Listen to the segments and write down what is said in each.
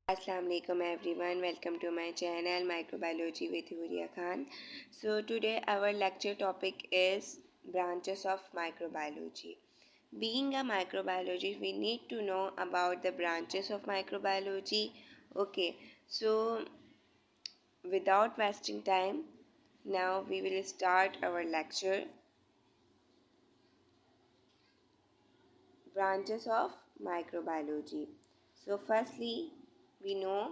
Assalamu alaikum everyone, welcome to my channel Microbiology with Huria Khan. So today our lecture topic is branches of microbiology. Being a microbiologist, we need to know about the branches of microbiology. Okay, so without wasting time, now we will start our lecture. Branches of microbiology. So firstly, we know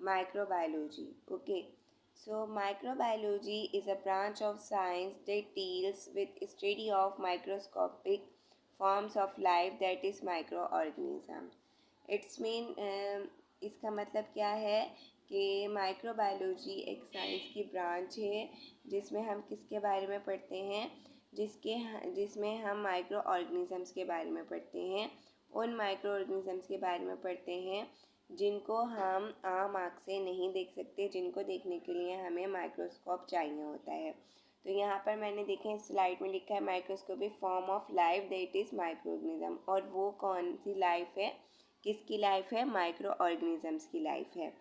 microbiology. Okay, so microbiology is a branch of science that deals with study of microscopic forms of life, that is microorganism. It's mean इसका मतलब क्या है कि microbiology एक science की branch है जिसमें हम किसके बारे में पढ़ते हैं, जिसमें हम माइक्रो ऑर्गेनिजम्स के बारे में पढ़ते हैं, उन माइक्रो ऑर्गेनिजम्स के बारे में पढ़ते हैं जिनको हम आम आँख से नहीं देख सकते, जिनको देखने के लिए हमें माइक्रोस्कोप चाहिए होता है। तो यहाँ पर मैंने देखे स्लाइड में लिखा है microscopic form of life that is microorganism, और वो कौन सी लाइफ है, किसकी लाइफ है, माइक्रो ऑर्गेनिजम्स की लाइफ है।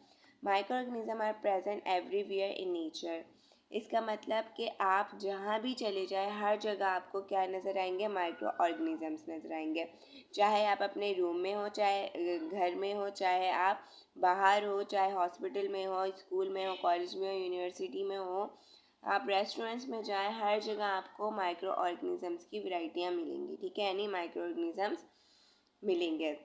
Microorganism are present everywhere in nature. इसका मतलब कि आप जहाँ भी चले जाए हर जगह आपको क्या नज़र आएंगे, माइक्रो ऑर्गेनिजम्स नज़र आएंगे। चाहे आप अपने रूम में हो, चाहे घर में हो, चाहे आप बाहर हो, चाहे हॉस्पिटल में हो, स्कूल में हो, कॉलेज में हो, यूनिवर्सिटी में हो, आप रेस्टोरेंट्स में जाएं, हर जगह आपको माइक्रो ऑर्गेनिजम्स की वैरायटियाँ मिलेंगी। ठीक है, यानी माइक्रो ऑर्गेनिजम्स मिलेंगे।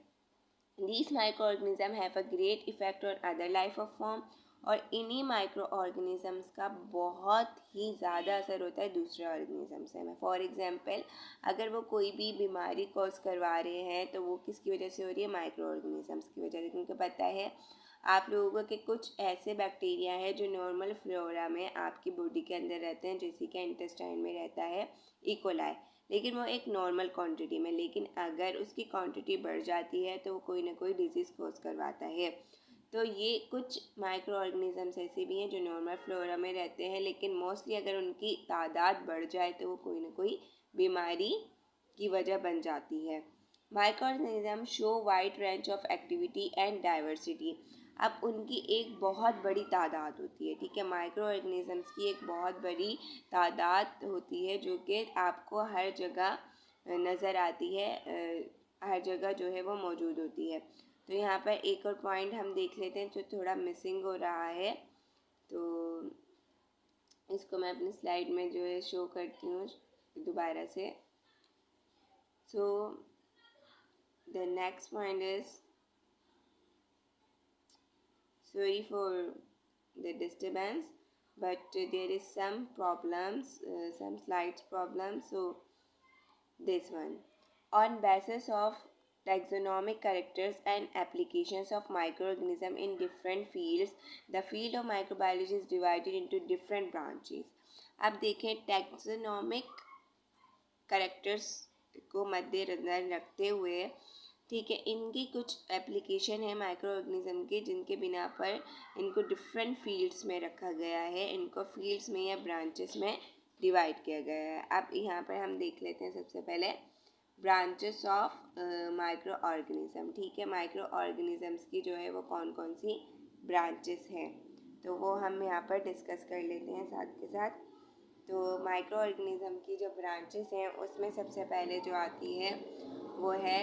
These microorganisms have a great effect on other life of form, और इन्हीं माइक्रो ऑर्गेनिजम्स का बहुत ही ज़्यादा असर होता है दूसरे ऑर्गेनिजम्स में। फॉर एग्जांपल, अगर वो कोई भी बीमारी कॉज करवा रहे हैं तो वो किसकी वजह से हो रही है, माइक्रो ऑर्गेनिजम्स की वजह से। क्योंकि पता है आप लोगों के कुछ ऐसे बैक्टीरिया हैं जो नॉर्मल फ्लोरा में आपकी बॉडी के अंदर रहते हैं, जैसे कि इंटेस्टाइन में रहता है इकोलाई, लेकिन वो एक नॉर्मल क्वांटिटी में। लेकिन अगर उसकी क्वांटिटी बढ़ जाती है तो वो कोई ना कोई डिजीज़ कॉज करवाता है। तो ये कुछ माइक्रो ऑर्गेनिजम्स ऐसे भी हैं जो नॉर्मल फ्लोरा में रहते हैं, लेकिन मोस्टली अगर उनकी तादाद बढ़ जाए तो वो कोई ना कोई बीमारी की वजह बन जाती है। Micro organism show wide range of activity and diversity. अब उनकी एक बहुत बड़ी तादाद होती है, ठीक है, माइक्रो ऑर्गेनिजम्स की एक बहुत बड़ी तादाद होती है जो कि आपको हर जगह नज़र आती है, हर जगह जो है वो मौजूद होती है। तो यहाँ पर एक और पॉइंट हम देख लेते हैं जो थोड़ा मिसिंग हो रहा है, तो इसको मैं अपनी स्लाइड में जो है शो करती हूँ दोबारा से। So the next point is, sorry for the disturbance, but there is some problems, some slight problems. So this one, on basis of taxonomic characters and applications of microorganism in different fields, the field of microbiology is divided into different branches. अब देखें, taxonomic characters को मद्देनज़र रखते हुए, ठीक है, इनकी कुछ एप्लीकेशन है माइक्रो ऑर्गेनिज्म के जिनके बिना पर इनको डिफरेंट फील्ड्स में रखा गया है, इनको फील्ड्स में या ब्रांचेस में डिवाइड किया गया है। अब यहाँ पर हम देख लेते हैं सबसे पहले ब्रांचेस ऑफ माइक्रो ऑर्गेनिज्म। ठीक है, माइक्रो ऑर्गेनिजम्स की जो है वो कौन कौन सी ब्रांचेस हैं, तो वो हम यहाँ पर डिस्कस कर लेते हैं साथ के साथ। तो माइक्रो ऑर्गेनिज्म की जो ब्रांचेस हैं उसमें सबसे पहले जो आती है वो है,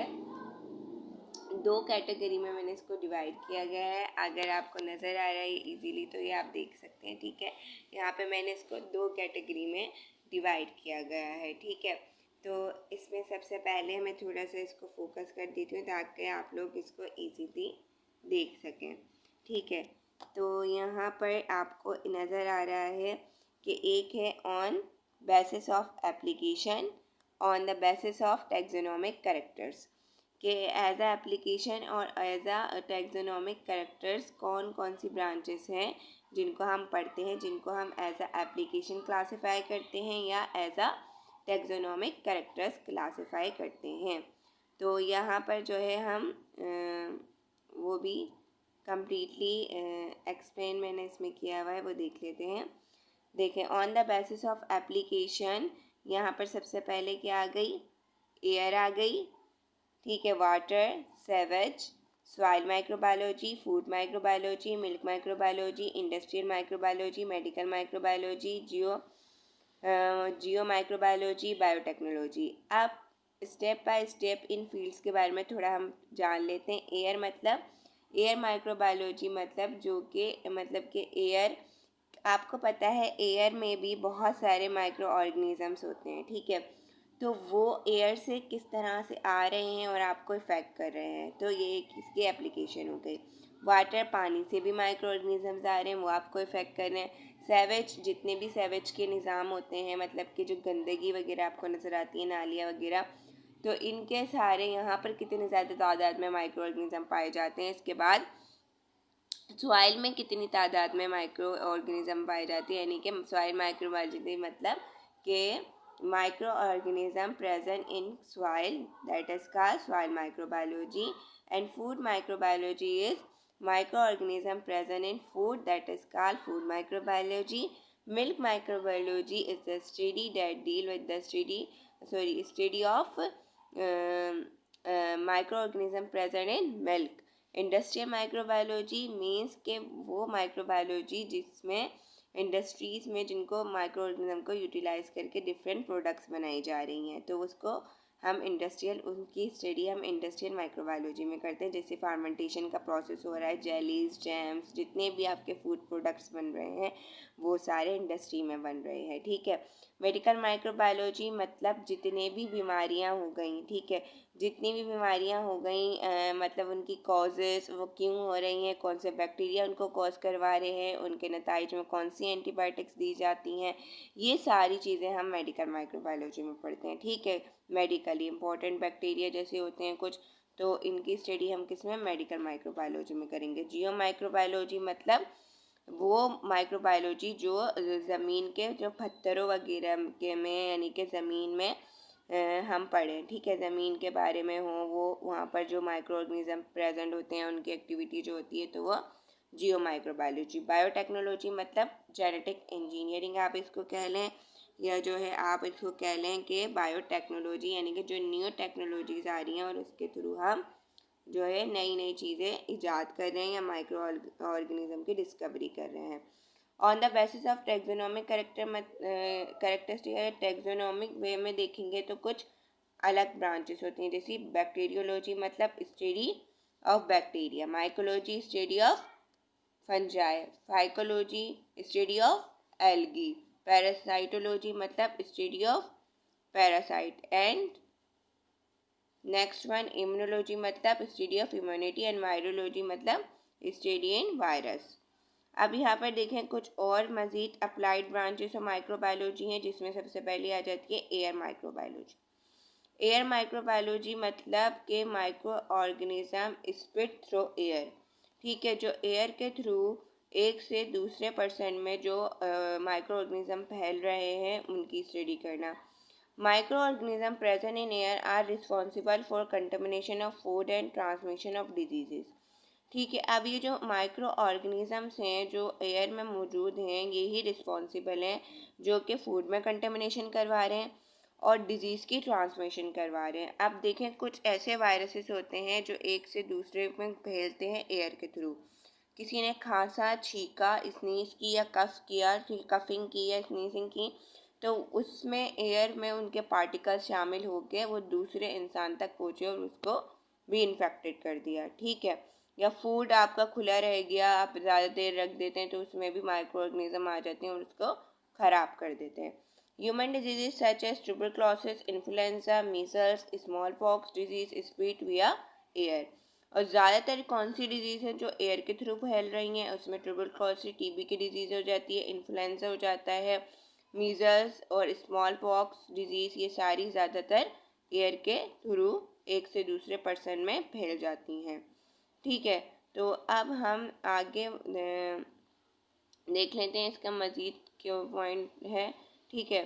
दो कैटेगरी में मैंने इसको डिवाइड किया गया है। अगर आपको नज़र आ रहा है इजीली तो ये आप देख सकते हैं। ठीक है, यहाँ पे मैंने इसको दो कैटेगरी में डिवाइड किया गया है। ठीक है, तो इसमें सबसे पहले मैं थोड़ा सा इसको फोकस कर देती हूँ ताकि आप लोग इसको इजीली देख सकें। ठीक है, तो यहाँ पर आपको नज़र आ रहा है कि एक है on basis of application, on the basis of taxonomic characters, कि एज आ एप्लीकेशन और एज आ टैक्सोनॉमिक कैरेक्टर्स कौन कौन सी ब्रांचेस हैं जिनको हम पढ़ते हैं, जिनको हम एज आ एप्लीकेशन क्लासीफाई करते हैं या एज आ टैक्सोनॉमिक कैरेक्टर्स क्लासीफाई करते हैं। तो यहाँ पर जो है हम वो भी कम्प्लीटली एक्सप्लेन मैंने इसमें किया हुआ है, वो देख लेते हैं। देखें, on the basis of application, यहाँ पर सबसे पहले क्या आ गई, एयर आ गई, ठीक है, water, sewage, soil microbiology, food microbiology, milk microbiology, industrial microbiology, medical microbiology, geo microbiology, biotechnology. अब स्टेप बाय स्टेप इन फील्ड्स के बारे में थोड़ा हम जान लेते हैं। एयर माइक्रोबायोलॉजी मतलब कि एयर, आपको पता है एयर में भी बहुत सारे माइक्रो ऑर्गेनिजम्स होते हैं, ठीक है। तो वो एयर से किस तरह से आ रहे हैं और आपको इफ़ेक्ट कर रहे हैं, तो ये एक इसकी एप्लीकेशन हो गई। वाटर, पानी से भी माइक्रो ऑर्गेनिजम्स आ रहे हैं, वो आपको इफ़ेक्ट कर रहे हैं। सेवेज, जितने भी सेवेज के निज़ाम होते हैं, मतलब कि जो गंदगी वगैरह आपको नज़र आती है, नालियाँ वगैरह, तो इनके सारे यहाँ पर कितनी ज़्यादा तादाद में माइक्रो ऑर्गेनिज्म पाए जाते हैं। इसके बाद सॉइल में कितनी तादाद में माइक्रो ऑर्गेनिज्म पाए जाते हैं, यानी कि सॉइल माइक्रोबायोलॉजी मतलब कि micro organism present in soil, that is called soil microbiology. And food microbiology is micro organism present in food, that is called food microbiology. Milk microbiology is the study that deal with the study of micro organism present in milk. Industrial microbiology means के वो microbiology जिसमें industries में जिनको micro organism को utilise करके different products बनाई जा रही हैं, तो उसको हम उनकी स्टडी हम इंडस्ट्रियल माइक्रोबायोलॉजी में करते हैं। जैसे फार्मेंटेशन का प्रोसेस हो रहा है, जेलीज, जैम्स, जितने भी आपके फूड प्रोडक्ट्स बन रहे हैं वो सारे इंडस्ट्री में बन रहे हैं, ठीक है। मेडिकल माइक्रोबायोलॉजी मतलब जितने भी बीमारियां हो गई, ठीक है, जितनी भी बीमारियां हो गई, मतलब उनकी कॉजेस वो क्यों हो रही हैं, कौन से बैक्टीरिया उनको कॉज करवा रहे हैं, उनके नताइज में कौन सी एंटीबायोटिक्स दी जाती हैं, ये सारी चीज़ें हम मेडिकल माइक्रोबायोलॉजी में पढ़ते हैं, ठीक है। मेडिकली इंपॉर्टेंट बैक्टीरिया जैसे होते हैं कुछ, तो इनकी स्टडी हम किस में, मेडिकल माइक्रोबायोलॉजी में करेंगे। जियो माइक्रोबायोलॉजी मतलब वो माइक्रोबायोलॉजी जो ज़मीन के जो पत्थरों वगैरह के में, यानी कि ज़मीन में हम पढ़ें, ठीक है, ज़मीन के बारे में हो, वो वहाँ पर जो माइक्रो ऑर्गेनिज्म प्रेजेंट होते हैं उनकी एक्टिविटी जो होती है, तो वो जियो माइक्रोबायोलॉजी। बायोटेक्नोलॉजी मतलब जेनेटिक इंजीनियरिंग आप इसको कह लें, या जो है आप इसको कह लें कि बायोटेक्नोलॉजी, यानी कि जो न्यू टेक्नोलॉजीज आ रही हैं और उसके थ्रू हम जो है नई नई चीज़ें इजाद कर रहे हैं या माइक्रो ऑर्गेनिज्म की डिस्कवरी कर रहे हैं। On the basis of taxonomic characteristic, taxonomic way में देखेंगे तो कुछ अलग ब्रांचेस होती हैं। जैसे बैक्टीरियोलॉजी मतलब study of bacteria, mycology study of fungi, phycology study of algae, parasitology मतलब study of parasite, and next one immunology मतलब study of immunity, and virology मतलब स्टडी इन वायरस। अब यहाँ पर देखें कुछ और मज़ीद अप्लाइड ब्रांचेस ऑफ माइक्रोबायोलॉजी हैं, जिसमें सबसे पहले आ जाती है एयर माइक्रोबायोलॉजी। एयर माइक्रोबायोलॉजी मतलब कि micro organism spread through air, ठीक है, जो एयर के थ्रू एक से दूसरे पर्सन में जो माइक्रो ऑर्गेनिज्म फैल रहे हैं उनकी स्टडी करना। Microorganisms present in air are responsible for contamination of food and transmission of diseases. ठीक है, अब ये जो माइक्रो ऑर्गेनिजम्स हैं जो एयर में मौजूद हैं, ये ही रिस्पॉन्सिबल हैं जो कि फूड में कंटेमिनेशन करवा रहे हैं और डिजीज़ की ट्रांसमिशन करवा रहे हैं। अब देखें कुछ ऐसे वायरसेस होते हैं जो एक से दूसरे में फैलते हैं एयर के थ्रू। किसी ने खांसा, छींका, स्नीज की या कफिंग की या स्नीजिंग की, तो उसमें एयर में उनके पार्टिकल्स शामिल होकर वो दूसरे इंसान तक पहुँचे और उसको भी इन्फेक्टेड कर दिया, ठीक है। या फूड आपका खुला रह गया, आप ज़्यादा देर रख देते हैं तो उसमें भी माइक्रो ऑर्गेनिज्म आ जाते हैं और उसको ख़राब कर देते हैं। Human diseases such as tuberculosis, influenza, measles, smallpox disease spread via air. और ज़्यादातर कौन सी डिजीज़ हैं जो एयर के थ्रू फैल रही हैं, उसमें ट्यूबरक्लोसिस टीबी की डिजीज़ हो जाती है, इन्फ्लुएंजा हो जाता है, मीजल्स और स्मॉल पॉक्स डिजीज़, ये सारी ज़्यादातर एयर के थ्रू एक से दूसरे पर्सन में फैल जाती हैं, ठीक है। तो अब हम आगे देख लेते हैं इसका मज़ीद क्यों पॉइंट है, ठीक है।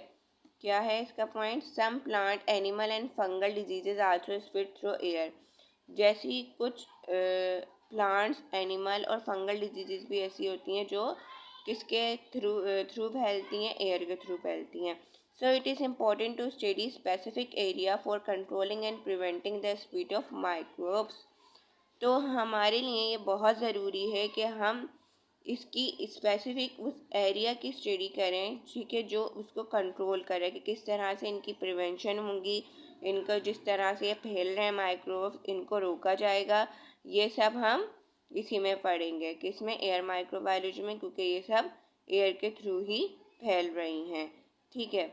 क्या है इसका point, some plant, animal and fungal diseases also spread through air. जैसी कुछ प्लांट्स, एनिमल और फंगल डिजीजेज भी ऐसी होती हैं जो किसके थ्रू फैलती हैं, एयर के थ्रू फैलती हैं। So it is important to study specific area for controlling and preventing the spread of microbes. तो हमारे लिए ये बहुत ज़रूरी है कि हम इसकी स्पेसिफिक उस एरिया की स्टडी करें, ठीक है, जो उसको कंट्रोल करे कि किस तरह से इनकी प्रिवेंशन होंगी, इनको जिस तरह से ये फैल रहे हैं माइक्रोब्स इनको रोका जाएगा। ये सब हम इसी में पढ़ेंगे, किसमें, एयर माइक्रोबायोलॉजी में, क्योंकि ये सब एयर के थ्रू ही फैल रही हैं, ठीक है।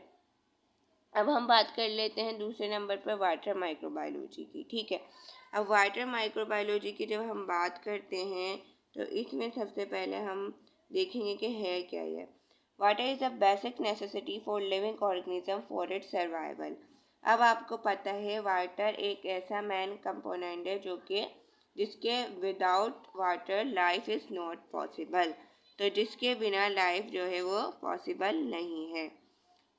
अब हम बात कर लेते हैं दूसरे नंबर पर वाटर माइक्रोबायोलॉजी की, ठीक है। अब वाटर माइक्रोबायोलॉजी की जब हम बात करते हैं तो इसमें सबसे पहले हम देखेंगे कि है क्या ये। Water is a basic necessity for living organism for its survival. अब आपको पता है वाटर एक ऐसा मेन कंपोनेंट है जो कि जिसके without water life is not possible, तो जिसके बिना लाइफ जो है वो पॉसिबल नहीं है,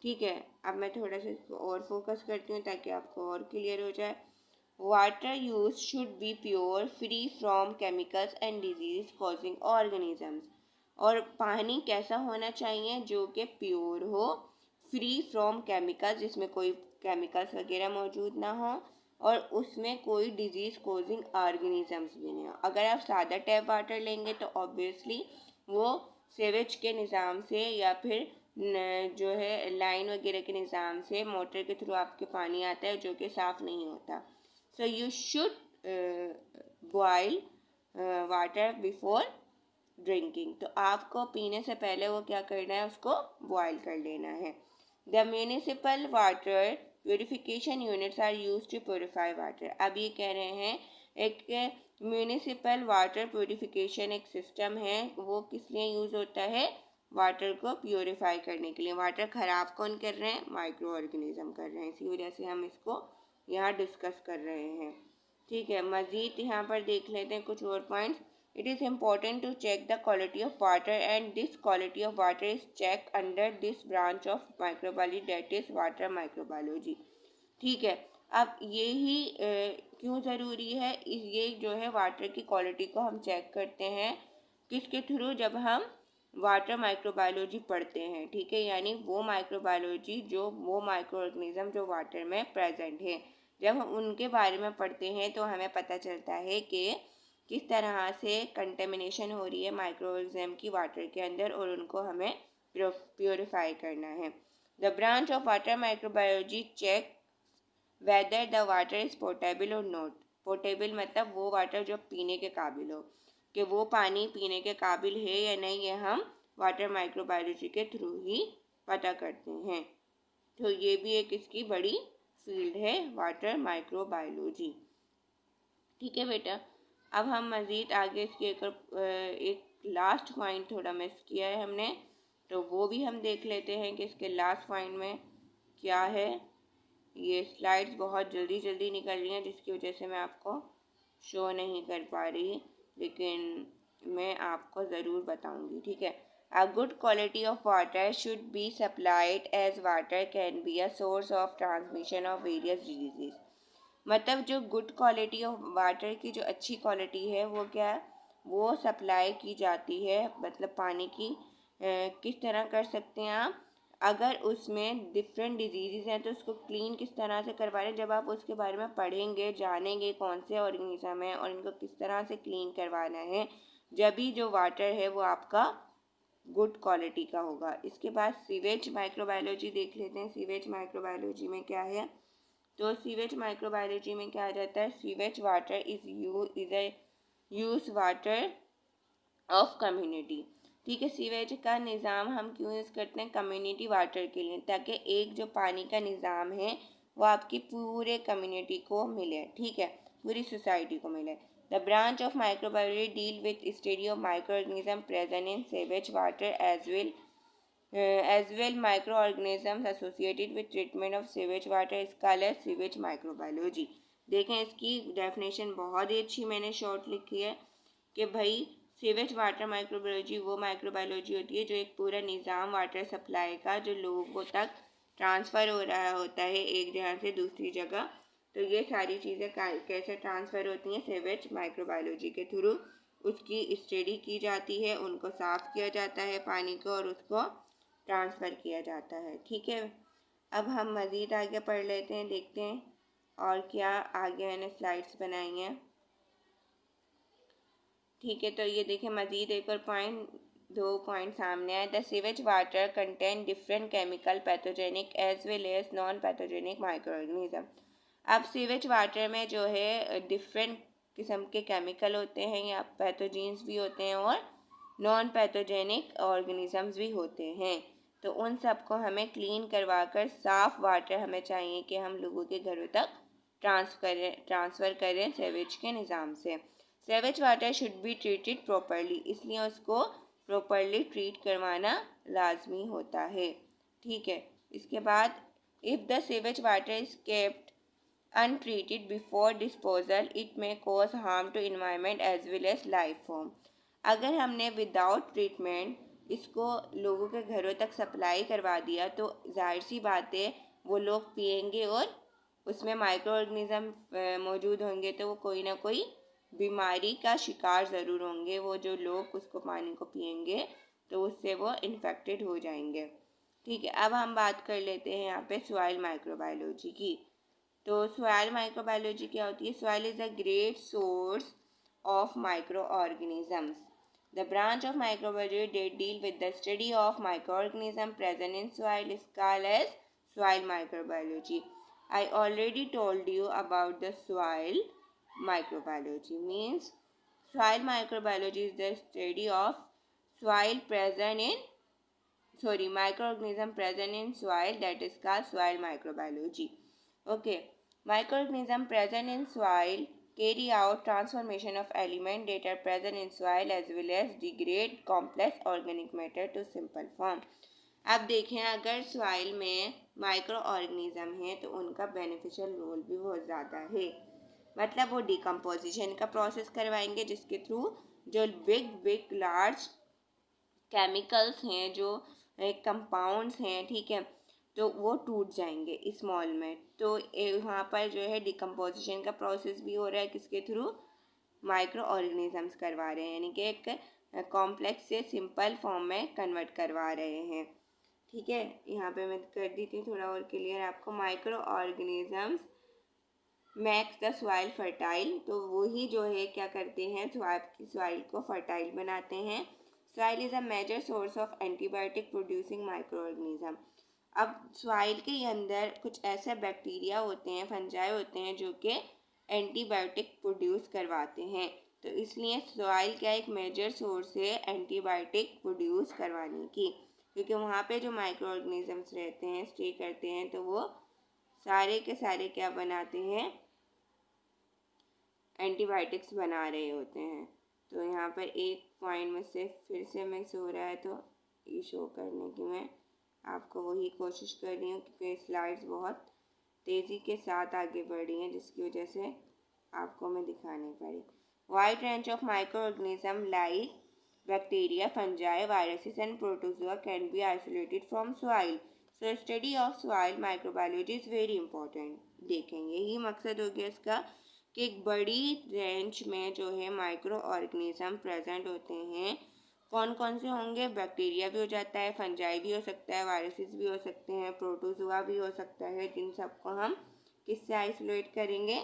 ठीक है। अब मैं थोड़ा सा इसको और फोकस करती हूँ ताकि आपको और क्लियर हो जाए। Water use should be pure, free from chemicals and disease causing organisms. और पानी कैसा होना चाहिए, जो कि प्योर हो, फ्री फ्रॉम केमिकल्स, जिसमें कोई केमिकल्स वगैरह मौजूद ना हो, और उसमें कोई डिजीज कॉजिंग ऑर्गेनिजम्स भी नहीं हो। अगर आप सादा टैप वाटर लेंगे तो ऑब्वियसली वो सेवेज के निज़ाम से या फिर जो है लाइन वगैरह के निज़ाम से मोटर के थ्रू आपके पानी आता है जो कि साफ़ नहीं होता। So you should boil water before drinking. तो आपको पीने से पहले वो क्या करना है, उसको बॉयल कर लेना है। The municipal water purification units are use to purify water. अब ये कह रहे हैं एक म्यूनिसिपल वाटर प्योरिफिकेशन एक सिस्टम है, वो किस लिए यूज़ होता है, वाटर को प्योरीफाई करने के लिए। वाटर ख़राब कौन कर रहे हैं, माइक्रो ऑर्गेनिज्म कर रहे हैं, इसी वजह से हम इसको यहाँ डिस्कस कर रहे हैं, ठीक है। मज़ीद यहाँ पर देख लेते हैं कुछ और points. It is important to check the quality of water and this quality of water is check under this branch of microbiology that is water microbiology, ठीक है। अब यही क्यों ज़रूरी है, ये जो है वाटर की क्वालिटी को हम चेक करते हैं किसके थ्रू, जब हम वाटर माइक्रोबायोलॉजी पढ़ते हैं, ठीक है। यानी वो माइक्रोबायोलॉजी जो वो माइक्रो ऑर्गेनिज्म जो वाटर में प्रेजेंट है, जब हम उनके बारे में पढ़ते हैं तो हमें पता चलता है कि किस तरह से कंटेमिनेशन हो रही है माइक्रो ऑर्गेनिज्म की वाटर के अंदर, और उनको हमें प्योरीफाई करना है। The branch of water microbiology check whether the water is portable और नॉट। पोर्टेबल मतलब वो वाटर जो पीने के काबिल हो, कि वो पानी पीने के काबिल है या नहीं, ये हम वाटर माइक्रोबायोलॉजी के थ्रू ही पता करते हैं। तो ये भी एक इसकी बड़ी फील्ड है वाटर माइक्रोबायोलॉजी, ठीक है बेटा। अब हम मज़ीद आगे इसके एक लास्ट पॉइंट थोड़ा मिस किया है हमने, तो वो भी हम देख लेते हैं कि इसके लास्ट पॉइंट में क्या है। ये स्लाइड्स बहुत जल्दी जल्दी निकल रही हैं जिसकी वजह से मैं आपको शो नहीं कर पा रही, लेकिन मैं आपको ज़रूर बताऊंगी, ठीक है। A good quality of water should be supplied as water can be a source of transmission of various disease. मतलब जो गुड क्वालिटी ऑफ वाटर की जो अच्छी क्वालिटी है वो क्या है, वो सप्लाई की जाती है, मतलब पानी की किस तरह कर सकते हैं आप, अगर उसमें डिफरेंट डिजीज़ हैं तो उसको क्लीन किस तरह से करवा रहे हैं। जब आप उसके बारे में पढ़ेंगे, जानेंगे कौन से ऑर्गेनिज्म हैं और इनको किस तरह से क्लीन करवाना है, जब भी जो वाटर है वो आपका गुड क्वालिटी का होगा। इसके बाद सीवेज माइक्रोबायोलॉजी देख लेते हैं। सीवेज माइक्रोबायोलॉजी में क्या है, तो सीवेज माइक्रोबायोलॉजी में क्या आ जाता है, sewage water is a use water of community, ठीक है। सीवेज का निज़ाम हम क्यों यूज़ करते हैं, कम्युनिटी वाटर के लिए, ताकि एक जो पानी का निज़ाम है वो आपकी पूरे कम्युनिटी को मिले, ठीक है, पूरी सोसाइटी को मिले। The branch of microbiology deal with study of micro organism present in sewage water as well microorganisms associated with treatment of sewage water is called as sewage microbiology। देखें इसकी डेफिनेशन बहुत ही अच्छी मैंने शॉर्ट लिखी है कि भाई सीवेज वाटर माइक्रोबायोलॉजी वो माइक्रोबायोलॉजी होती है जो एक पूरा निज़ाम वाटर सप्लाई का जो लोगों तक ट्रांसफ़र हो रहा होता है एक जगह से दूसरी जगह, तो ये सारी चीज़ें कैसे ट्रांसफ़र होती हैं, सीवेज माइक्रोबायोलॉजी के थ्रू उसकी स्टडी की जाती है, उनको साफ़ किया जाता है पानी को और उसको ट्रांसफ़र किया जाता है, ठीक है। अब हम मज़ीद आगे पढ़ लेते हैं, देखते हैं और क्या आगे मैंने स्लाइड्स बनाई हैं। ठीक है, तो ये देखिए मज़ीद एक और पॉइंट, 2 पॉइंट सामने आए। The sewage water contain different chemical pathogenic as well as non pathogenic microorganism. अब सीवेज वाटर में जो है डिफरेंट किस्म के केमिकल होते हैं या पैथोजेंस भी होते हैं और नॉन पैथोजेनिक ऑर्गेनिजम्स भी होते हैं। तो उन सबको हमें क्लीन करवा कर साफ़ वाटर हमें चाहिए कि हम लोगों के घरों तक ट्रांसफ़र करें सेवेज के निज़ाम से। Sewage water should be treated properly, इसलिए उसको प्रॉपरली ट्रीट करवाना लाजमी होता है। ठीक है, इसके बाद if the sewage water is kept untreated before disposal, it may cause harm to environment as well as life form। अगर हमने विदाउट ट्रीटमेंट इसको लोगों के घरों तक सप्लाई करवा दिया तो जाहिर सी बात है वो लोग पिएंगे और उसमें माइक्रो ऑर्गेनिज्म मौजूद होंगे, तो वो कोई ना कोई बीमारी का शिकार ज़रूर होंगे। वो जो लोग उसको पानी को पिएंगे तो उससे वो इन्फेक्टेड हो जाएंगे। ठीक है, अब हम बात कर लेते हैं यहाँ पे सॉइल माइक्रोबायोलॉजी की। तो सॉइल माइक्रोबायोलॉजी क्या होती है? Soil is a great source of micro organisms. The branch of microbiology that deal with the study of microorganism present in soil is called as soil microbiology. I already told you about the soil microbiology. Means soil microbiology is the study of soil present in microorganism present in soil, that is called soil microbiology. Okay, microorganism present in soil carry out transformation of element that are present in soil as well as degrade complex organic matter to simple form। अब देखें, अगर soil में micro organism है तो उनका beneficial role भी बहुत ज़्यादा है। मतलब वो डिकम्पोजिशन का प्रोसेस करवाएंगे जिसके थ्रू जो बिग बिग लार्ज केमिकल्स हैं, जो कंपाउंड्स हैं, ठीक है, तो वो टूट जाएंगे स्मॉल में। तो वहाँ पर जो है डिकम्पोजिशन का प्रोसेस भी हो रहा है, किसके थ्रू? माइक्रो ऑर्गेनिजम्स करवा रहे हैं, यानी कि एक कॉम्प्लेक्स से सिंपल फॉर्म में कन्वर्ट करवा रहे हैं। ठीक है, यहाँ पे मैं कर दी थी थोड़ा और क्लियर आपको। Micro organisms max the soil fertile, तो वही जो है क्या करते हैं, सॉइल को फर्टाइल बनाते हैं। Soil is a major source of antibiotic producing microorganism. अब सॉइल के अंदर कुछ ऐसे बैक्टीरिया होते हैं, फंजाई होते हैं जो कि एंटीबायोटिक प्रोड्यूस करवाते हैं। तो इसलिए सॉइल क्या एक मेजर सोर्स है एंटीबायोटिक प्रोड्यूस करवाने की, क्योंकि वहाँ पे जो माइक्रो ऑर्गेनिजम्स रहते हैं, स्टे करते हैं, तो वो सारे के सारे क्या बनाते हैं, एंटीबायोटिक्स बना रहे होते हैं। तो यहाँ पर एक पॉइंट में से फिर से मिस हो रहा है, तो ये शो करने की मैं आपको वही कोशिश कर रही हूँ, क्योंकि स्लाइड्स बहुत तेज़ी के साथ आगे बढ़ रही हैं जिसकी वजह से आपको मैं दिखानी पड़ी। Wide range of micro organism like bacteria, fungi, viruses and protozoa can be isolated from soil. So study of soil microbiology is very important. देखेंगे यही मकसद हो गया इसका कि एक बड़ी रेंज में जो है माइक्रो ऑर्गेनिज्म प्रेजेंट होते हैं। कौन कौन से होंगे? बैक्टीरिया भी हो जाता है, फंजाई भी हो सकता है, वायरसेस भी हो सकते हैं, प्रोटोजोआ भी हो सकता है, जिन सबको हम किससे आइसोलेट करेंगे?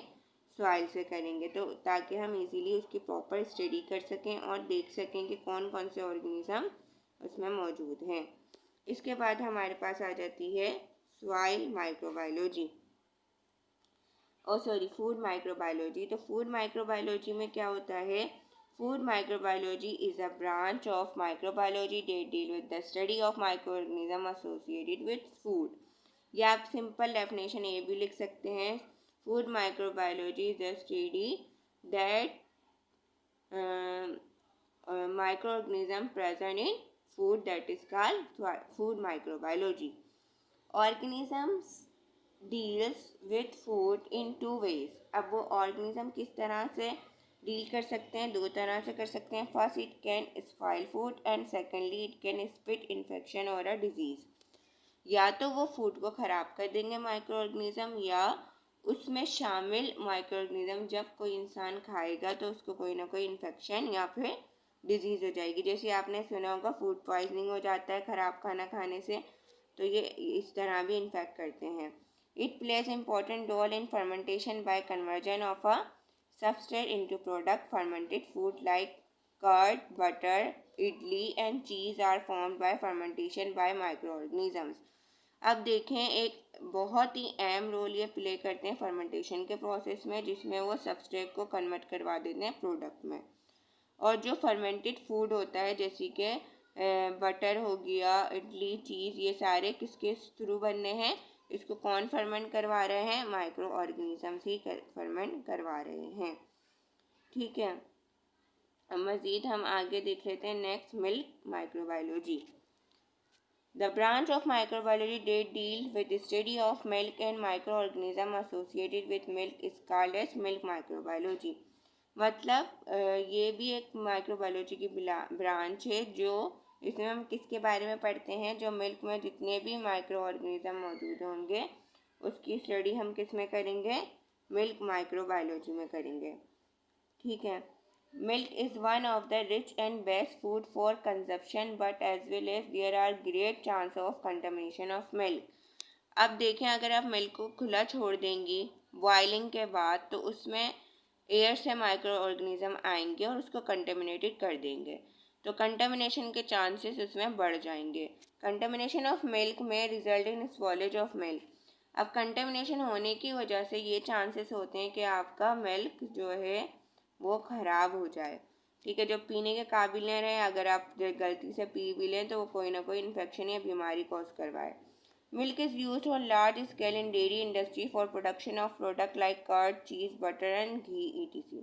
सॉइल से करेंगे, तो ताकि हम इजीली उसकी प्रॉपर स्टडी कर सकें और देख सकें कि कौन कौन से ऑर्गेनिज्म उसमें मौजूद हैं। इसके बाद हमारे पास आ जाती है सॉइल माइक्रोबायोलॉजी, फूड माइक्रोबायोलॉजी। तो फूड माइक्रोबायोलॉजी में क्या होता है? Food microbiology is a branch of microbiology that deal with the study of microorganism associated with food। या आप सिंपल डेफिनेशन ये भी लिख सकते हैं, food microbiology is the study that microorganism present in food, that is called food microbiology। Organisms deals with food in two ways। अब वो organism किस तरह से डील कर सकते हैं? 2 तरह से कर सकते हैं। First, it can spoil food and secondly it can spread infection और अ डिजीज़। या तो वो फूड को ख़राब कर देंगे माइक्रो ऑर्गेनिज्म, या उसमें शामिल माइक्रो ऑर्गेनिज्म जब कोई इंसान खाएगा तो उसको कोई ना कोई इन्फेक्शन या फिर डिजीज़ हो जाएगी। जैसे आपने सुना होगा फूड पॉइजनिंग हो जाता है ख़राब खाना खाने से, तो ये इस तरह भी इन्फेक्ट करते हैं। It plays important role in fermentation by conversion of a substrate into product fermented food like curd, butter, idli and cheese are formed by fermentation by microorganisms. अब देखें, एक बहुत ही अहम रोल ये प्ले करते हैं फर्मेंटेशन के प्रोसेस में, जिसमें वो सबस्ट्रेट को कन्वर्ट करवा देते हैं प्रोडक्ट में। और जो फर्मेंटेड फूड होता है, जैसे कि बटर हो गया, इडली, चीज़, ये सारे किसके थ्रू बनने हैं? इसको कौन फर्मेंट करवा रहे हैं? माइक्रो ऑर्गेनिजम्स ही फर्मेंट करवा रहे हैं। ठीक है, अब मज़ीद हम आगे देख लेते हैं। Next, milk microbiology. The branch of microbiology that deals with the study of milk and microorganisms associated with milk is called as milk microbiology. मतलब ये भी एक माइक्रोबायोलॉजी की ब्रांच है, जो इसमें हम किसके बारे में पढ़ते हैं? जो मिल्क में जितने भी माइक्रो ऑर्गेनिज्म मौजूद होंगे उसकी स्टडी हम किस में करेंगे? मिल्क माइक्रोबायोलॉजी में करेंगे। ठीक है, milk is one of the rich and best food for consumption, but as well as there are great chance of contamination of milk. अब देखें, अगर आप मिल्क को खुला छोड़ देंगी बॉइलिंग के बाद, तो उसमें एयर से माइक्रो ऑर्गेनिज्म आएंगे और उसको कंटेमिनेटेड कर देंगे, तो कंटेमिनेशन के चांसेस उसमें बढ़ जाएंगे। कंटेमिनेशन ऑफ मिल्क में रिजल्ट इन स्पॉलेज ऑफ मिल्क। अब कंटेमिनेशन होने की वजह से ये चांसेस होते हैं कि आपका मिल्क जो है वो ख़राब हो जाए। ठीक है, जो पीने के काबिल न रहे, अगर आप गलती से पी भी लें तो वो कोई ना कोई इन्फेक्शन या बीमारी कॉज करवाए। Milk is used on large scale in dairy industry for production of product like curd, cheese, butter and ghee etc.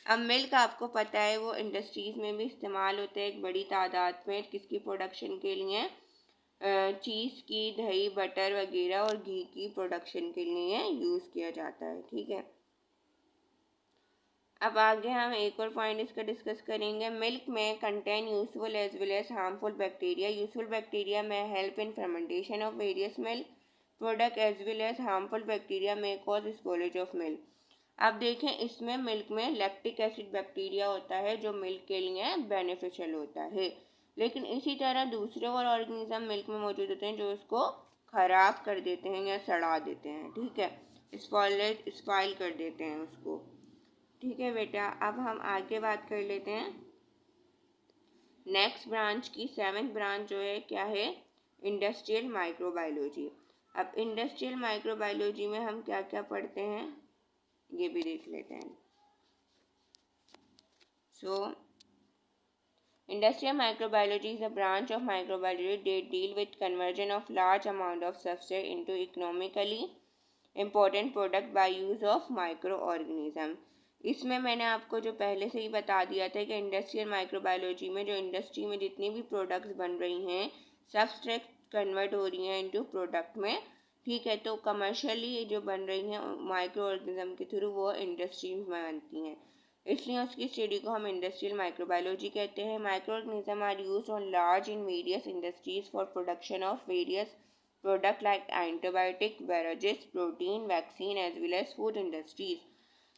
अब मिल्क आपको पता है वो इंडस्ट्रीज़ में भी इस्तेमाल होता है एक बड़ी तादाद में। किसकी प्रोडक्शन के लिए? चीज़ की, दही, बटर वगैरह और घी की प्रोडक्शन के लिए यूज़ किया जाता है। ठीक है, अब आगे हम एक और पॉइंट इसका डिस्कस करेंगे। Milk may contain useful as well as harmful bacteria. Useful bacteria may help in fermentation of various milk product as well as harmful bacteria may cause spoilage of milk. अब देखें, इसमें milk में lactic acid bacteria होता है जो milk के लिए beneficial होता है, लेकिन इसी तरह दूसरे और ऑर्गेनिज्म मिल्क में मौजूद होते हैं जो उसको ख़राब कर देते हैं या सड़ा देते हैं। ठीक है, स्पॉइल कर देते हैं उसको। ठीक है बेटा, अब हम आगे बात कर लेते हैं नेक्स्ट ब्रांच की। सेवेंथ ब्रांच जो है क्या है? Industrial microbiology. अब इंडस्ट्रियल माइक्रोबायोलॉजी में हम क्या क्या पढ़ते हैं ये भी देख लेते हैं। सो industrial microbiology is a branch of microbiology that deal with conversion of large amount of substrate into economically important product by use of microorganism। इसमें मैंने आपको जो पहले से ही बता दिया था कि इंडस्ट्रियल माइक्रोबायोलॉजी में जो इंडस्ट्री में जितनी भी प्रोडक्ट्स बन रही हैं सबस्ट्रेट कन्वर्ट हो रही हैं इनटू प्रोडक्ट में। ठीक है, तो कमर्शियली जो बन रही हैं माइक्रो ऑर्गेनिज्म के थ्रू वो इंडस्ट्रीज में बनती हैं, इसलिए उसकी स्टडी को हम इंडस्ट्रियल माइक्रोबायोलॉजी कहते हैं। Microorganism are used on large in various industries for production of various product like antibiotic, beverages, protein, vaccine as well as food industries.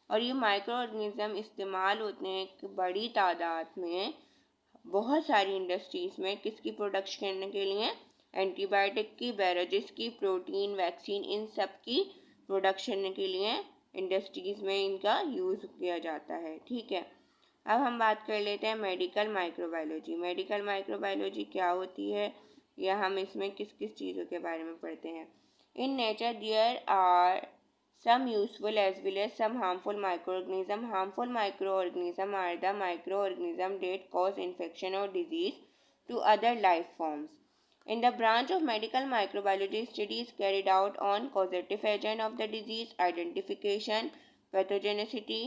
और ये माइक्रो ऑर्गेनिज्म इस्तेमाल होते हैं एक बड़ी तादाद में बहुत सारी इंडस्ट्रीज़ में। किसकी प्रोडक्शन करने के लिए? एंटीबायोटिक की, बेवरेजेस की, प्रोटीन, वैक्सीन, इन सब की प्रोडक्शन के लिए इंडस्ट्रीज़ में इनका यूज़ किया जाता है। ठीक है, अब हम बात कर लेते हैं मेडिकल माइक्रोबायोलॉजी। मेडिकल माइक्रोबायोलॉजी क्या होती है या हम इसमें किस किस चीज़ों के बारे में पढ़ते हैं? In nature there are some useful as well as some harmful microorganism. Harmful microorganism are the microorganism that cause infection or disease to other life forms. In the branch of medical microbiology, studies carried out on causative agent of the disease, identification, pathogenicity,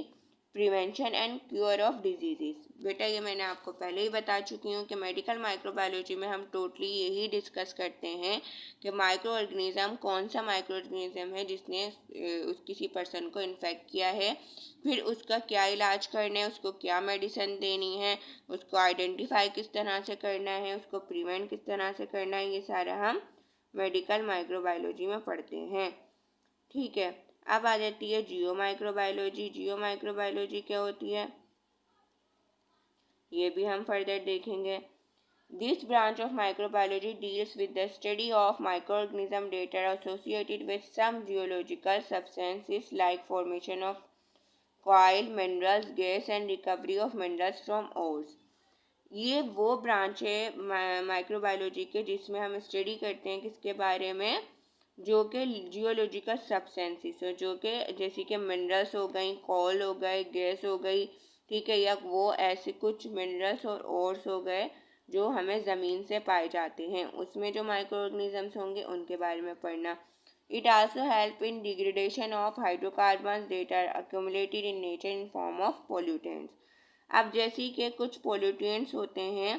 prevention and cure of disease. बेटा ये मैंने आपको पहले ही बता चुकी हूँ कि medical microbiology में हम टोटली यही डिस्कस करते हैं कि माइक्रो ऑर्गेनिज़म कौन सा माइक्रो ऑर्गेनिज़म है जिसने किसी पर्सन को इन्फेक्ट किया है, फिर उसका क्या इलाज करना है, उसको क्या मेडिसिन देनी है, उसको आइडेंटिफाई किस तरह से करना है, उसको प्रिवेंट किस तरह से करना है, ये सारा हम मेडिकल माइक्रोबायोलॉजी में पढ़ते हैं। ठीक है, अब आ जाती है जियो माइक्रोबायोलॉजी। जियो माइक्रोबायोलॉजी क्या होती है ये भी हम फर्दर देखेंगे। This branch of microbiology deals with the study of microorganism that are associated with some geological substances like formation of coal, minerals, gas and recovery of minerals from ores. ये वो branch है microbiology के जिसमें हम study करते हैं किसके बारे में, जो कि जियोलॉजिकल सब्सटेंसेस हो, जो कि जैसे कि मिनरल्स हो गई, कॉल हो गए, गैस हो गई, ठीक है, या वो ऐसे कुछ मिनरल्स और ओर्स हो गए जो हमें ज़मीन से पाए जाते हैं, उसमें जो माइक्रो ऑर्गेनिजम्स होंगे उनके बारे में पढ़ना। It also help in degradation of hydrocarbons that are accumulated in nature in form of pollutants. अब जैसे कि कुछ पोल्यूटेंट्स होते हैं,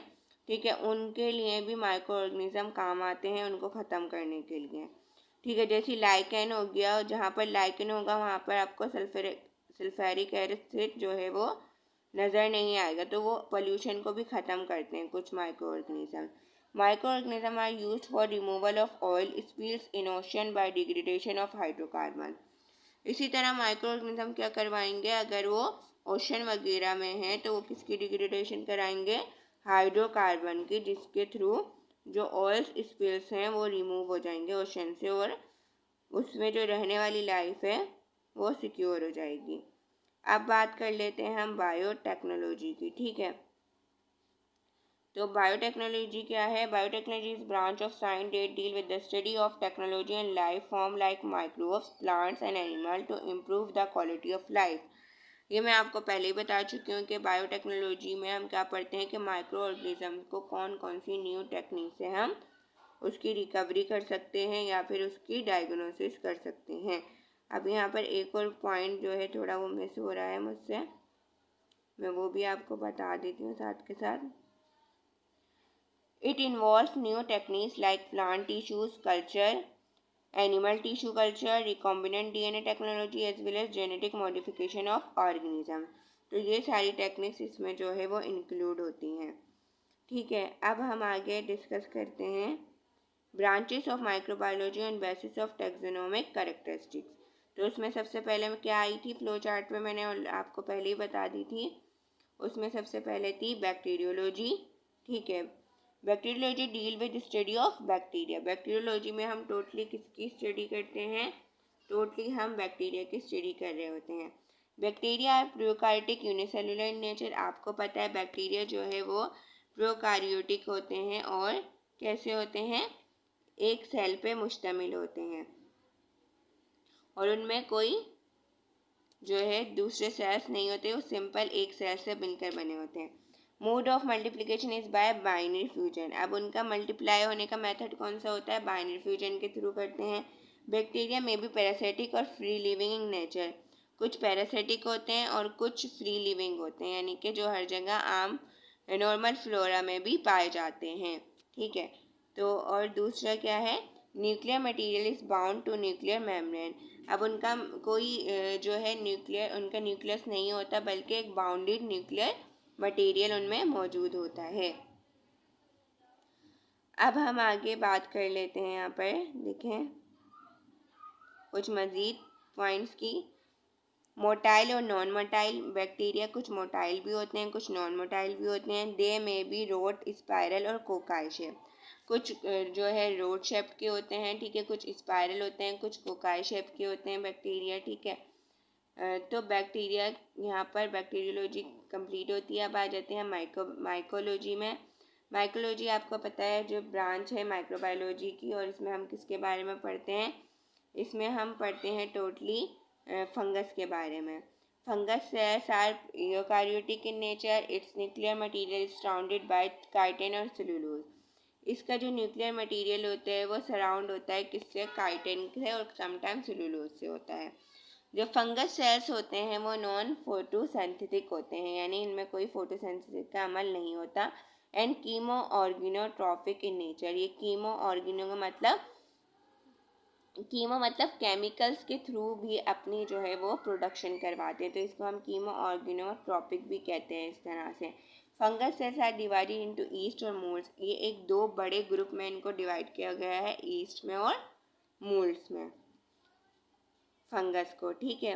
ठीक है, उनके लिए भी माइक्रो ऑर्गेनिज्म काम आते हैं उनको ख़त्म करने के लिए, ठीक है। जैसे लाइकेन हो गया, जहाँ पर लाइकेन होगा वहाँ पर आपको सल्फ्यूरिक एसिड जो है वो नज़र नहीं आएगा, तो वो पोल्यूशन को भी ख़त्म करते हैं कुछ microorganism. Microorganism are used for removal of oil spills in ocean by degradation of hydrocarbon. इसी तरह माइक्रो ऑर्गेनिज्म क्या करवाएंगे, अगर वो ओशन वगैरह में है तो वो किसकी डिग्रेडेशन कराएंगे, हाइड्रोकार्बन की, जिसके थ्रू जो ऑयल स्पिल्स हैं वो रिमूव हो जाएंगे ओशन से और उसमें जो रहने वाली लाइफ है वो सिक्योर हो जाएगी। अब बात कर लेते हैं हम बायोटेक्नोलॉजी की, ठीक है। तो बायोटेक्नोलॉजी क्या है, biotechnology is branch of science that deal with the study of technology and life form like microbes, plants and animal to improve the quality of life. ये मैं आपको पहले ही बता चुकी हूँ कि बायोटेक्नोलॉजी में हम क्या पढ़ते हैं कि माइक्रो ऑर्गेनिज्म को कौन कौन सी न्यू टेक्निक से हम उसकी रिकवरी कर सकते हैं या फिर उसकी डायग्नोसिस कर सकते हैं। अब यहाँ पर एक और पॉइंट जो है थोड़ा वो मिस हो रहा है मुझसे, मैं वो भी आपको बता देती हूँ साथ के साथ। It involves new techniques like plant tissues culture, animal tissue culture, recombinant DNA technology as well as genetic modification of organism। तो ये सारी टेक्निक्स इसमें जो है वो इंक्लूड होती हैं, ठीक है। अब हम आगे डिस्कस करते हैं branches of microbiology and bases of taxonomic characteristics. तो उसमें सबसे पहले क्या आई थी फ्लो चार्ट में, मैंने आपको पहले ही बता दी थी। उसमें सबसे पहले थी बैक्टीरियोलॉजी, ठीक है। Bacteriology deal with study of bacteria. Bacteriology में हम टोटली किसकी स्टडी करते हैं, टोटली हम बैक्टीरिया की स्टडी कर रहे होते हैं। Bacteria are prokaryotic unicellular in nature. आपको पता है बैक्टीरिया जो है वो प्रोकार्योटिक होते हैं और कैसे होते हैं, एक सेल पे मुश्तमिल होते हैं और उनमें कोई जो है दूसरे सेल्स नहीं होते, वो सिंपल एक सेल से मिलकर बने होते हैं। Mode of multiplication is by binary fusion. अब उनका मल्टीप्लाई होने का मेथड कौन सा होता है, बाइनरी फ्यूजन के थ्रू करते हैं। बैक्टीरिया में भी पैरासिटिक और फ्री लिविंग इन नेचर। कुछ पैरासिटिक होते हैं और कुछ फ्री लिविंग होते हैं, यानी कि जो हर जगह आम नॉर्मल फ्लोरा में भी पाए जाते हैं, ठीक है। तो और दूसरा क्या है, nuclear material is bound to nuclear membrane. अब उनका कोई जो है न्यूक्लियर, उनका न्यूक्लियस नहीं होता बल्कि एक बाउंडेड न्यूक्लियर मटेरियल उनमें मौजूद होता है। अब हम आगे बात कर लेते हैं, यहाँ पर देखें कुछ मज़ीद पॉइंट्स की। मोटाइल और नॉन मोटाइल बैक्टीरिया, कुछ मोटाइल भी होते हैं कुछ नॉन मोटाइल भी होते हैं। दे में बी रोड, स्पायरल और कोकाई शेप। कुछ जो है रोड शेप के होते हैं, ठीक है, कुछ स्पायरल होते हैं, कुछ कोकाई शेप के होते हैं बैक्टीरिया, ठीक है। तो बैक्टीरिया, यहाँ पर बैक्टीरियोलॉजी कंप्लीट होती है। अब आ जाते हैं माइकोलॉजी में। माइकोलॉजी आपको पता है जो ब्रांच है माइक्रोबायोलॉजी की, और इसमें हम किसके बारे में पढ़ते हैं, इसमें हम पढ़ते हैं टोटली फंगस के बारे में। Fungus cells are eukaryotic in nature. Its nuclear material is surrounded by chitin और सेलुलोज। इसका जो न्यूक्लियर मटेरियल होता है वो सराउंड होता है किससे, काइटिन से और समटाइम सेलुलोज से होता है। जो फंगस सेल्स होते हैं वो नॉन फोटोसिंथेटिक होते हैं, यानी इनमें कोई फोटोसिंथेसिस का अमल नहीं होता। And chemo organotrophic in nature. ये कीमो ऑर्गेनो का मतलब, कीमो मतलब केमिकल्स के थ्रू भी अपनी जो है वो प्रोडक्शन करवाते हैं, तो इसको हम कीमो ऑर्गेनोट्रॉपिक भी कहते हैं इस तरह से। Fungus cells are divided into yeast और मोल्ड्स। ये एक दो बड़े ग्रुप में इनको डिवाइड किया गया है, ईस्ट में और मोल्ड्स में, फंगस को, ठीक है।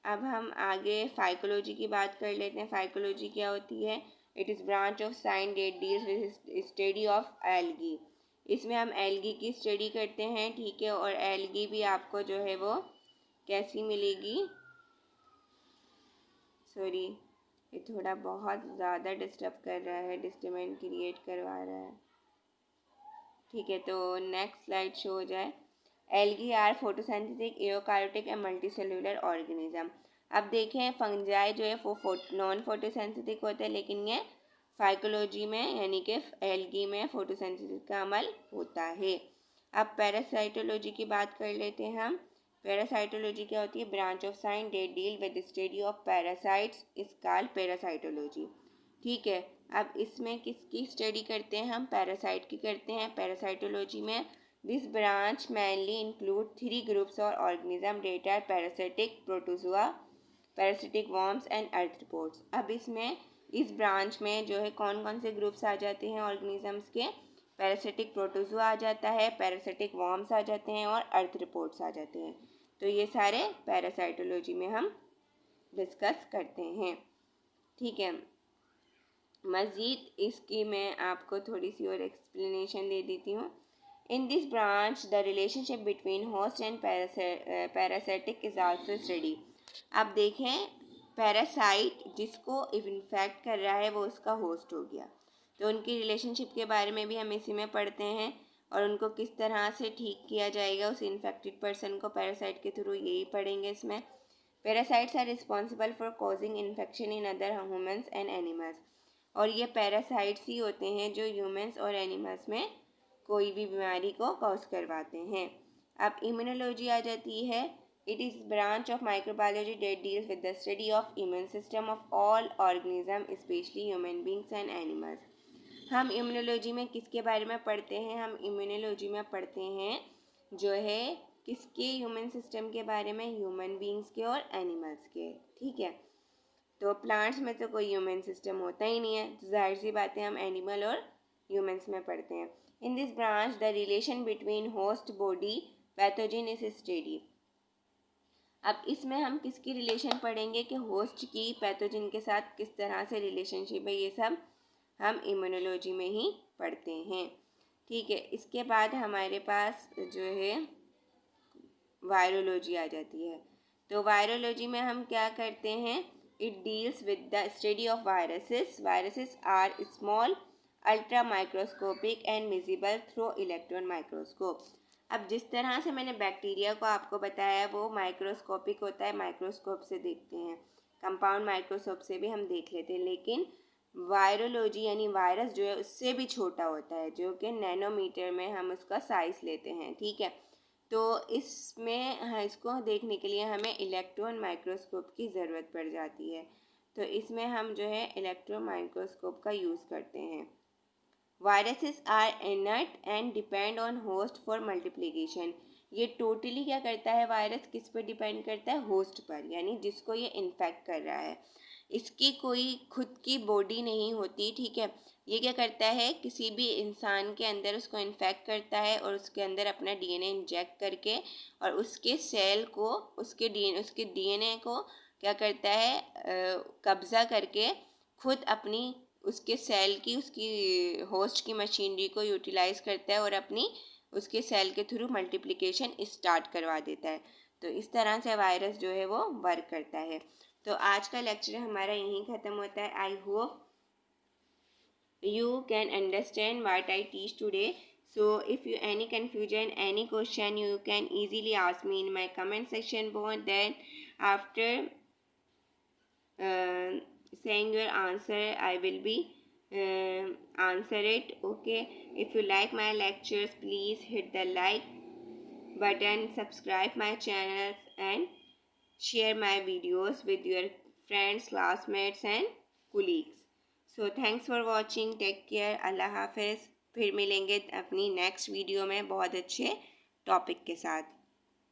अब हम आगे फाइकोलॉजी की बात कर लेते हैं। फाइकोलॉजी क्या होती है, it is branch of science that deals with study of algae. इसमें हम एल्गी की स्टडी करते हैं, ठीक है। और एल्गी भी आपको जो है वो कैसी मिलेगी, सॉरी, ये थोड़ा बहुत ज़्यादा डिस्टर्ब कर रहा है, डिस्टर्बेंस क्रिएट करवा रहा है। ठीक है, तो नेक्स्ट स्लाइड शो हो जाए। Algae are photosynthetic eukaryotic and multicellular organism. अब देखें फंजाई जो है वो नॉन फोटोसिंथेटिक होते हैं, लेकिन ये फाइकोलॉजी में यानी कि एल्गी में फोटोसिंथेसिस का अमल होता है। अब पैरासाइटोलॉजी की बात कर लेते हैं हम। पैरासाइटोलॉजी क्या होती है? Branch of science that deal with study of parasites is called parasitology. ठीक है, अब इसमें किसकी स्टडी करते हैं हम? पैरासाइट की करते हैं पैरासाइटोलॉजी में। This branch mainly include three groups or organism that are parasitic, protozoa, parasitic worms and arthropods। अब इसमें इस ब्रांच में जो है कौन कौन से ग्रुप्स आ जाते हैं ऑर्गेनिजम्स के? पैरासिटिक प्रोटोजोआ आ जाता है, पैरासिटिक वर्म्स आ जाते हैं और अर्थ्रोपोड्स आ जाते हैं। तो ये सारे पैरासाइटोलॉजी में हम डिस्कस करते हैं। ठीक है, मज़ीद इसकी मैं आपको थोड़ी सी और एक्सप्लेनेशन दे देती हूँ। In this branch the relationship between host and parasitic is also study. अब देखें पैरासाइट जिसको इन्फेक्ट कर रहा है वो उसका होस्ट हो गया, तो उनकी रिलेशनशिप के बारे में भी हम इसी में पढ़ते हैं और उनको किस तरह से ठीक किया जाएगा उस इन्फेक्टेड पर्सन को पैरासाइट के थ्रू, यही पढ़ेंगे इसमें। Parasites are responsible for causing infection in other humans and animals. और ये पैरासाइट्स ही होते हैं जो ह्यूमन्स और एनिमल्स में कोई भी बीमारी को कॉज करवाते हैं। अब इम्यूनोलॉजी आ जाती है। It is branch of microbiology date deals with the study of immune system of all organism specially human beings and animals. हम इम्यूनोलॉजी में किसके बारे में पढ़ते हैं? हम इम्यूनोलॉजी में पढ़ते हैं जो है किसके? ह्यूमन सिस्टम के बारे में, ह्यूमन बींग्स के और एनिमल्स के। ठीक है, तो प्लांट्स में तो कोई ह्यूमन सिस्टम होता ही नहीं है, तो जाहिर सी बात है हम एनिमल और ह्यूमंस में पढ़ते हैं। In this branch the relation between host body pathogen is study. अब इसमें हम किसकी रिलेशन पढ़ेंगे कि होस्ट की पैथोजन के साथ किस तरह से रिलेशनशिप है, ये सब हम इम्यूनोलॉजी में ही पढ़ते हैं। ठीक है, इसके बाद हमारे पास जो है वायरोलॉजी आ जाती है। तो वायरोलॉजी में हम क्या करते हैं? It deals with the study of viruses. Viruses are small, ultra microscopic and visible through electron microscope. अब जिस तरह से मैंने बैक्टीरिया को आपको बताया वो माइक्रोस्कोपिक होता है, माइक्रोस्कोप से देखते हैं, कंपाउंड माइक्रोस्कोप से भी हम देख लेते हैं, लेकिन वायरोलॉजी यानी वायरस जो है उससे भी छोटा होता है, जो कि नैनोमीटर में हम उसका साइज़ लेते हैं। ठीक है, तो इसमें इसको देखने के लिए हमें इलेक्ट्रॉन माइक्रोस्कोप की ज़रूरत पड़ जाती है, तो इसमें हम जो है इलेक्ट्रॉन माइक्रोस्कोप का यूज़ करते हैं। Viruses are inert and depend on host for multiplication. ये टोटली क्या करता है? वायरस किस पर डिपेंड करता है? होस्ट पर, यानी जिसको ये इन्फेक्ट कर रहा है। इसकी कोई खुद की बॉडी नहीं होती। ठीक है, ये क्या करता है? किसी भी इंसान के अंदर उसको इन्फेक्ट करता है और उसके अंदर अपना डीएनए इंजेक्ट करके और उसके सेल को उसके डीएनए को क्या करता है? कब्ज़ा करके खुद अपनी उसके सेल की उसकी होस्ट की मशीनरी को यूटिलाइज़ करता है और अपनी उसके सेल के थ्रू मल्टीप्लिकेशन स्टार्ट करवा देता है। तो इस तरह से वायरस जो है वो वर्क करता है। तो आज का लेक्चर हमारा यहीं ख़त्म होता है। I hope you can understand what I teach today. So if you any confusion, any question, you can easily ask me in my comment section below. Then after saying your answer, I will be answer it. Okay, if you like my lectures, please hit the like button, subscribe my channel and share my videos with your friends, classmates and colleagues. So thanks for watching, take care, अल्लाह हाफिज़। फिर मिलेंगे अपनी next video में बहुत अच्छे topic के साथ।